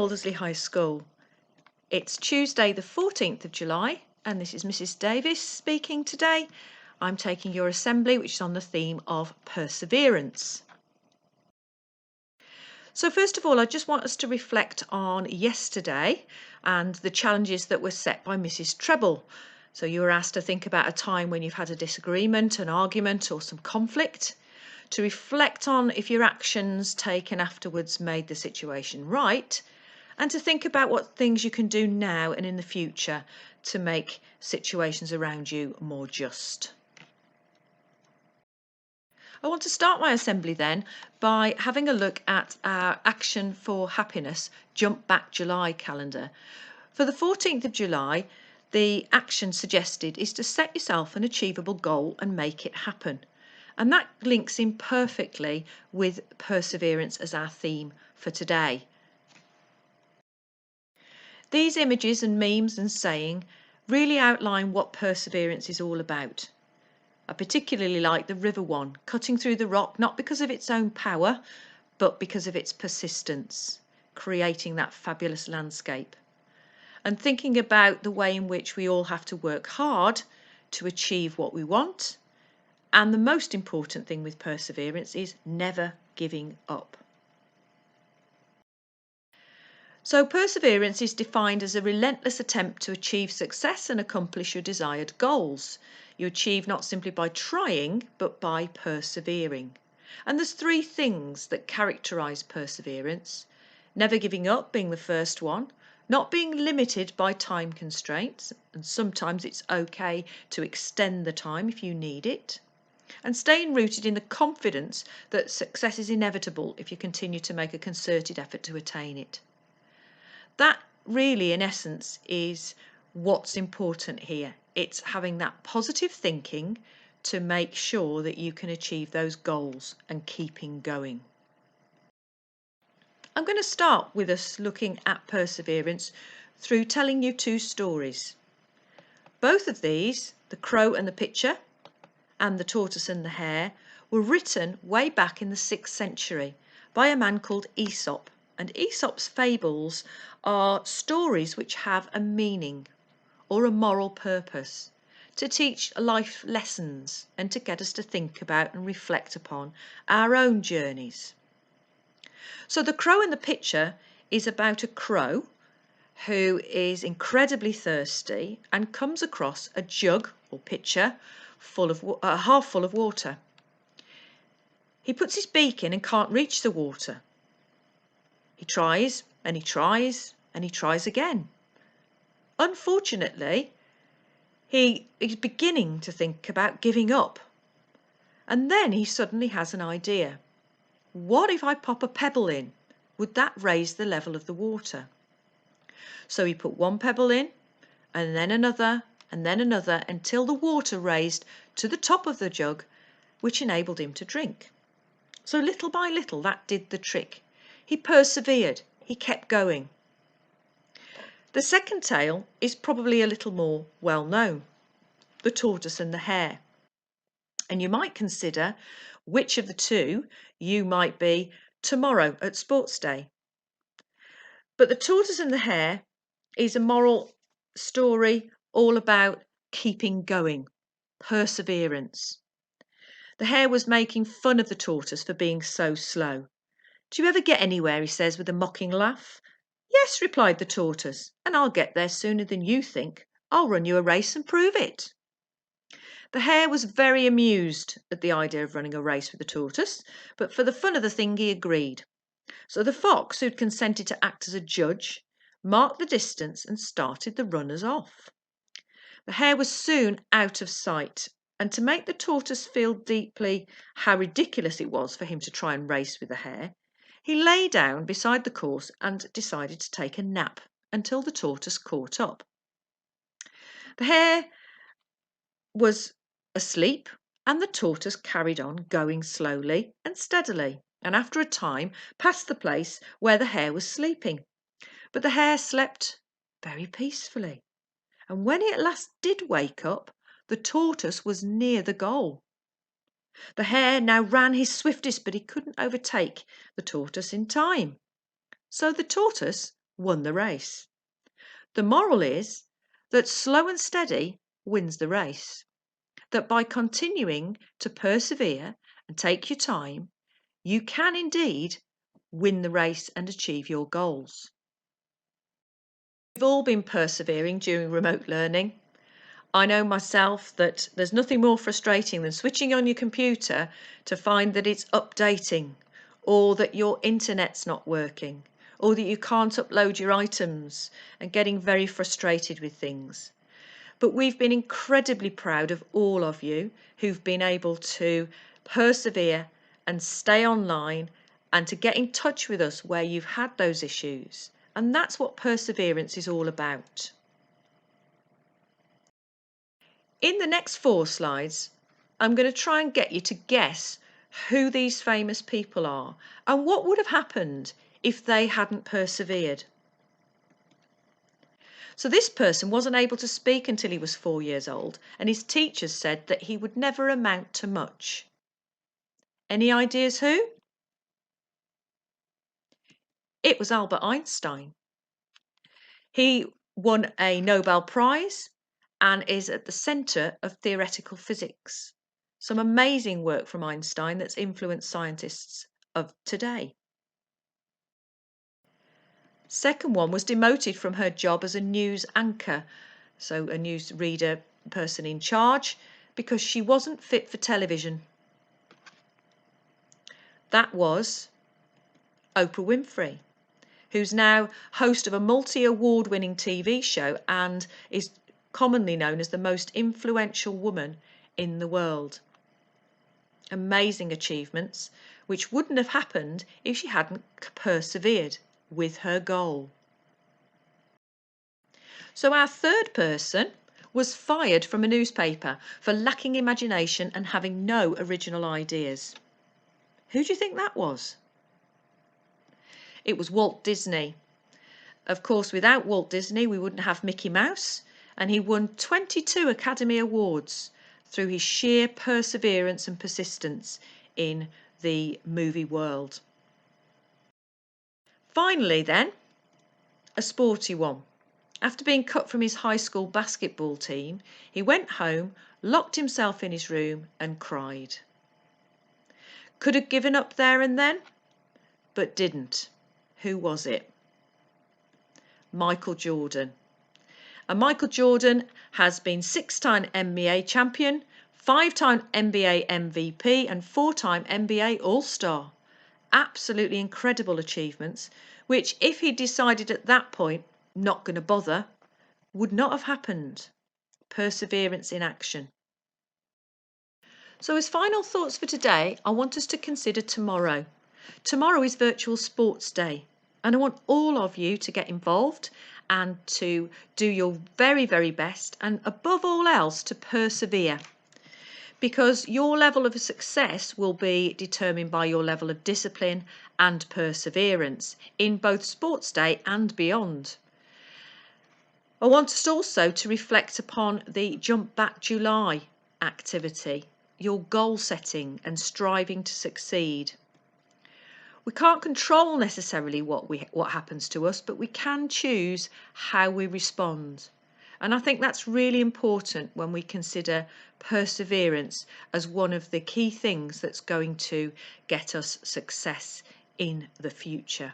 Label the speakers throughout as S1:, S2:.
S1: Aldersley High School. It's Tuesday the 14th of July and this is Mrs Davis speaking today. I'm taking your assembly which is on the theme of perseverance. So first of all I just want us to reflect on yesterday and the challenges that were set by Mrs Treble. So you were asked to think about a time when you've had a disagreement, an argument or some conflict, to reflect on if your actions taken afterwards made the situation right, and to think about what things you can do now and in the future to make situations around you more just. I want to start my assembly then by having a look at our Action for Happiness Jump Back July calendar. For the 14th of July, the action suggested is to set yourself an achievable goal and make it happen. And that links in perfectly with perseverance as our theme for today. These images and memes and saying really outline what perseverance is all about. I particularly like the river one, cutting through the rock, not because of its own power, but because of its persistence, creating that fabulous landscape. And thinking about the way in which we all have to work hard to achieve what we want. And the most important thing with perseverance is never giving up. So perseverance is defined as a relentless attempt to achieve success and accomplish your desired goals. You achieve not simply by trying, but by persevering. And there's three things that characterise perseverance. Never giving up being the first one, not being limited by time constraints, and sometimes it's okay to extend the time if you need it, and staying rooted in the confidence that success is inevitable if you continue to make a concerted effort to attain it. That really, in essence, is what's important here. It's having that positive thinking to make sure that you can achieve those goals and keeping going. I'm going to start with us looking at perseverance through telling you two stories. Both of these, The Crow and the Pitcher and The Tortoise and the Hare, were written way back in the 6th century by a man called Aesop. And Aesop's fables are stories which have a meaning or a moral purpose to teach life lessons and to get us to think about and reflect upon our own journeys. So The Crow and the Pitcher is about a crow who is incredibly thirsty and comes across a jug or pitcher half full of water. He puts his beak in and can't reach the water. He tries and he tries and he tries again. Unfortunately, he is beginning to think about giving up. And then he suddenly has an idea. What if I pop a pebble in? Would that raise the level of the water? So he put one pebble in and then another until the water raised to the top of the jug, which enabled him to drink. So little by little that did the trick. He persevered, he kept going. The second tale is probably a little more well known, The Tortoise and the Hare. And you might consider which of the two you might be tomorrow at sports day. But The Tortoise and the Hare is a moral story all about keeping going, perseverance. The hare was making fun of the tortoise for being so slow. Do you ever get anywhere, he says with a mocking laugh. Yes, replied the tortoise, and I'll get there sooner than you think. I'll run you a race and prove it. The hare was very amused at the idea of running a race with the tortoise, but for the fun of the thing he agreed. So the fox, who'd consented to act as a judge, marked the distance and started the runners off. The hare was soon out of sight, and to make the tortoise feel deeply how ridiculous it was for him to try and race with the hare, he lay down beside the course and decided to take a nap until the tortoise caught up. The hare was asleep, and the tortoise carried on going slowly and steadily, and after a time passed the place where the hare was sleeping. But the hare slept very peacefully. And when he at last did wake up, the tortoise was near the goal. The hare now ran his swiftest, but he couldn't overtake the tortoise in time. So the tortoise won the race. The moral is that slow and steady wins the race. That by continuing to persevere and take your time, you can indeed win the race and achieve your goals. We've all been persevering during remote learning. I know myself that there's nothing more frustrating than switching on your computer to find that it's updating, or that your internet's not working, or that you can't upload your items, and getting very frustrated with things. But we've been incredibly proud of all of you who've been able to persevere and stay online and to get in touch with us where you've had those issues. And that's what perseverance is all about. In the next 4 slides, I'm going to try and get you to guess who these famous people are and what would have happened if they hadn't persevered. So this person wasn't able to speak until he was 4 years old, and his teachers said that he would never amount to much. Any ideas who? It was Albert Einstein. He won a Nobel Prize and is at the centre of theoretical physics. Some amazing work from Einstein that's influenced scientists of today. Second one was demoted from her job as a news anchor, so a news reader person in charge, because she wasn't fit for television. That was Oprah Winfrey, who's now host of a multi-award winning TV show and is commonly known as the most influential woman in the world. Amazing achievements, which wouldn't have happened if she hadn't persevered with her goal. So our third person was fired from a newspaper for lacking imagination and having no original ideas. Who do you think that was? It was Walt Disney. Of course, without Walt Disney, we wouldn't have Mickey Mouse, and he won 22 Academy Awards through his sheer perseverance and persistence in the movie world. Finally then, a sporty one. After being cut from his high school basketball team, he went home, locked himself in his room and cried. Could have given up there and then, but didn't. Who was it? Michael Jordan. And Michael Jordan has been 6-time NBA champion, 5-time NBA MVP and 4-time NBA All-Star. Absolutely incredible achievements, which if he decided at that point not going to bother, would not have happened. Perseverance in action. So as final thoughts for today, I want us to consider tomorrow. Tomorrow is Virtual Sports Day, and I want all of you to get involved and to do your very, very best, and above all else, to persevere. Because your level of success will be determined by your level of discipline and perseverance in both Sports Day and beyond. I want us also to reflect upon the Jump Back July activity, your goal setting and striving to succeed. We can't control necessarily what happens to us, but we can choose how we respond. And I think that's really important when we consider perseverance as one of the key things that's going to get us success in the future.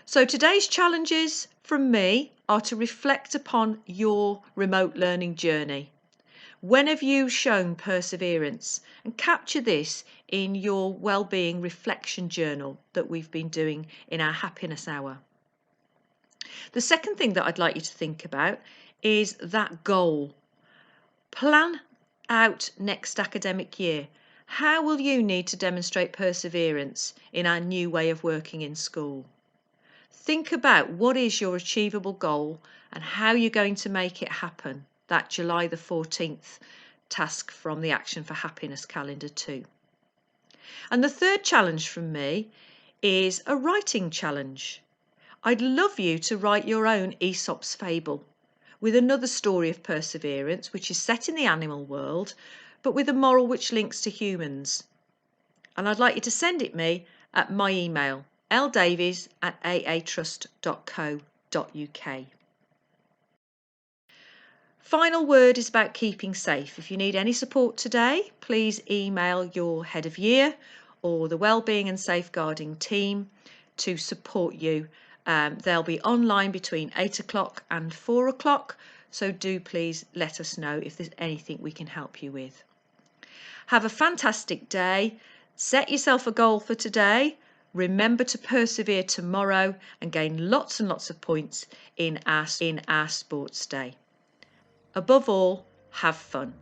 S1: So today's challenges from me are to reflect upon your remote learning journey. When have you shown perseverance? And capture this in your well-being reflection journal that we've been doing in our happiness hour. The second thing that I'd like you to think about is that goal. Plan out next academic year. How will you need to demonstrate perseverance in our new way of working in school? Think about what is your achievable goal and how you're going to make it happen. That July the 14th task from the Action for Happiness calendar too. And the third challenge from me is a writing challenge. I'd love you to write your own Aesop's fable with another story of perseverance which is set in the animal world but with a moral which links to humans. And I'd like you to send it me at my email ldavies@aatrust.co.uk. Final word is about keeping safe. If you need any support today, please email your head of year or the Wellbeing and Safeguarding team to support you. They'll be online between 8 o'clock and 4 o'clock, so do please let us know if there's anything we can help you with. Have a fantastic day. Set yourself a goal for today. Remember to persevere tomorrow and gain lots and lots of points in our sports day. Above all, have fun.